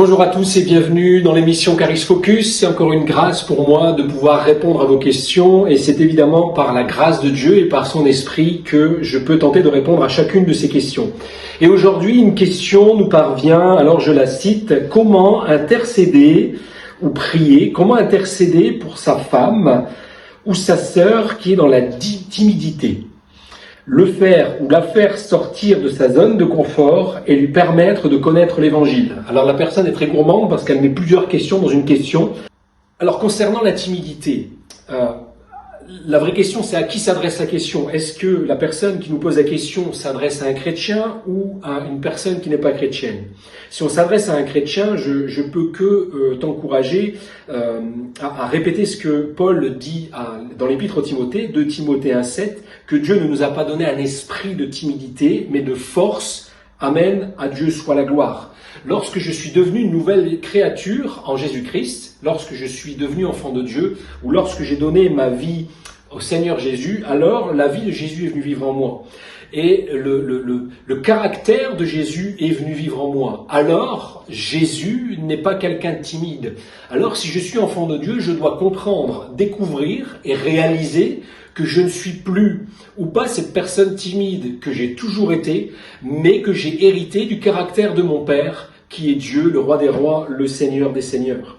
Bonjour à tous et bienvenue dans l'émission Caris Focus. C'est encore une grâce pour moi de pouvoir répondre à vos questions et c'est évidemment par la grâce de Dieu et par son esprit que je peux tenter de répondre à chacune de ces questions. Et aujourd'hui, une question nous parvient, alors je la cite, comment intercéder ou prier, comment intercéder pour sa femme ou sa sœur qui est dans la timidité. Le faire ou la faire sortir de sa zone de confort et lui permettre de connaître l'évangile. Alors la personne est très gourmande parce qu'elle met plusieurs questions dans une question. Alors concernant la timidité, la vraie question c'est à qui s'adresse la question. Est-ce que la personne qui nous pose la question s'adresse à un chrétien ou à une personne qui n'est pas chrétienne? Si on s'adresse à un chrétien, je peux que t'encourager à répéter ce que Paul dit dans l'épître aux Timothée, 2 Timothée 1,7, que Dieu ne nous a pas donné un esprit de timidité, mais de force. Amen, à Dieu soit la gloire. Lorsque je suis devenu une nouvelle créature en Jésus-Christ, lorsque je suis devenu enfant de Dieu, ou lorsque j'ai donné ma vie au Seigneur Jésus, alors la vie de Jésus est venue vivre en moi. Et le caractère de Jésus est venu vivre en moi. Alors, Jésus n'est pas quelqu'un de timide. Alors, si je suis enfant de Dieu, je dois comprendre, découvrir et réaliser que je ne suis plus ou pas cette personne timide que j'ai toujours été, mais que j'ai hérité du caractère de mon Père, qui est Dieu, le roi des rois, le Seigneur des seigneurs.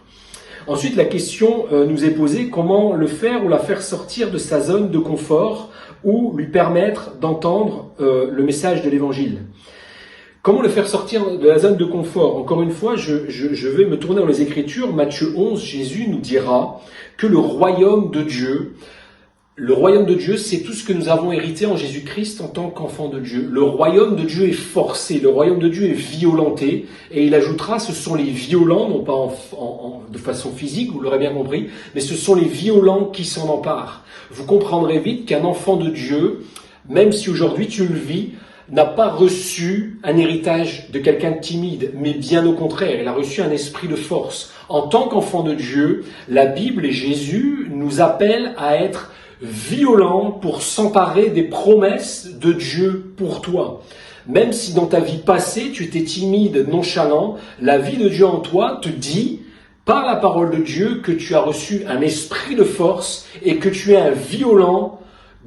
Ensuite, la question nous est posée, comment le faire ou la faire sortir de sa zone de confort ou lui permettre d'entendre le message de l'Évangile. Comment le faire sortir de la zone de confort? Encore une fois, je vais me tourner dans les Écritures. Matthieu 11, Jésus nous dira que le royaume de Dieu, c'est tout ce que nous avons hérité en Jésus-Christ en tant qu'enfants de Dieu. Le royaume de Dieu est forcé, le royaume de Dieu est violenté, et il ajoutera, ce sont les violents, non pas de façon physique, vous l'aurez bien compris, mais ce sont les violents qui s'en emparent. Vous comprendrez vite qu'un enfant de Dieu, même si aujourd'hui tu le vis, n'a pas reçu un héritage de quelqu'un de timide, mais bien au contraire, il a reçu un esprit de force. En tant qu'enfant de Dieu, la Bible et Jésus nous appellent à être violent pour s'emparer des promesses de Dieu pour toi. Même si dans ta vie passée, tu étais timide, nonchalant, la vie de Dieu en toi te dit, par la parole de Dieu, que tu as reçu un esprit de force et que tu es un violent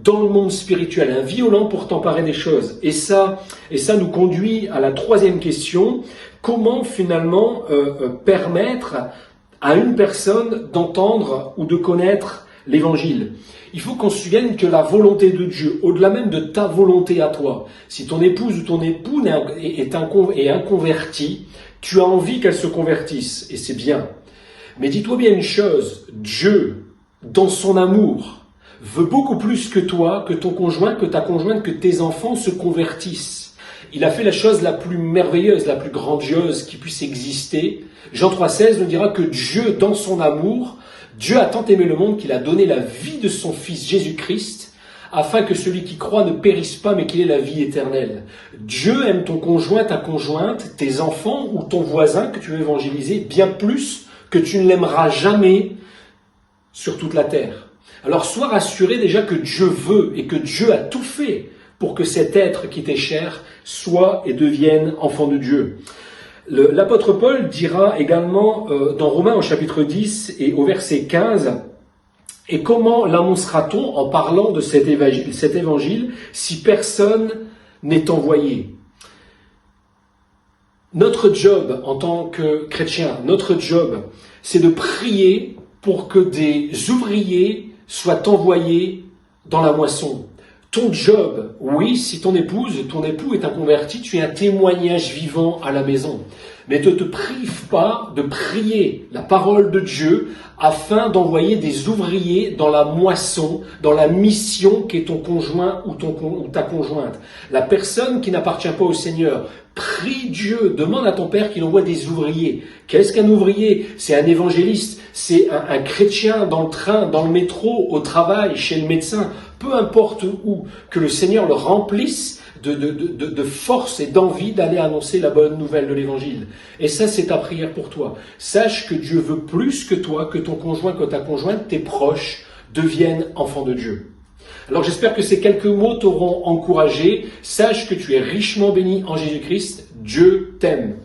dans le monde spirituel, un violent pour t'emparer des choses. Et ça nous conduit à la troisième question, comment finalement permettre à une personne d'entendre ou de connaître l'Évangile. Il faut qu'on se souvienne que la volonté de Dieu, au-delà même de ta volonté à toi, si ton épouse ou ton époux est inconverti, tu as envie qu'elle se convertisse, et c'est bien. Mais dis-toi bien une chose, Dieu, dans son amour, veut beaucoup plus que toi, que ton conjoint, que ta conjointe, que tes enfants se convertissent. Il a fait la chose la plus merveilleuse, la plus grandiose qui puisse exister. Jean 3,16 nous dira que Dieu, dans son amour, Dieu a tant aimé le monde qu'il a donné la vie de son Fils Jésus-Christ, afin que celui qui croit ne périsse pas, mais qu'il ait la vie éternelle. Dieu aime ton conjoint, ta conjointe, tes enfants ou ton voisin que tu veux évangéliser, bien plus que tu ne l'aimeras jamais sur toute la terre. Alors sois rassuré déjà que Dieu veut et que Dieu a tout fait pour que cet être qui t'est cher soit et devienne enfant de Dieu. L'apôtre Paul dira également dans Romains au chapitre 10 et au verset 15, « Et comment l'annoncera-t-on en parlant de cet évangile si personne n'est envoyé ?» Notre job en tant que chrétien, notre job, c'est de prier pour que des ouvriers soient envoyés dans la moisson. Ton job, oui, si ton époux est un converti, tu es un témoignage vivant à la maison. Mais ne te prive pas de prier la parole de Dieu afin d'envoyer des ouvriers dans la moisson, dans la mission qu'est ton conjoint ou ta conjointe. La personne qui n'appartient pas au Seigneur, prie Dieu, demande à ton Père qu'il envoie des ouvriers. Qu'est-ce qu'un ouvrier? C'est un évangéliste, c'est un chrétien dans le train, dans le métro, au travail, chez le médecin, peu importe où, que le Seigneur le remplisse de force et d'envie d'aller annoncer la bonne nouvelle de l'Évangile. Et ça, c'est ta prière pour toi. Sache que Dieu veut plus que toi, que ton conjoint, que ta conjointe, tes proches, deviennent enfants de Dieu. Alors j'espère que ces quelques mots t'auront encouragé. Sache que tu es richement béni en Jésus-Christ. Dieu t'aime.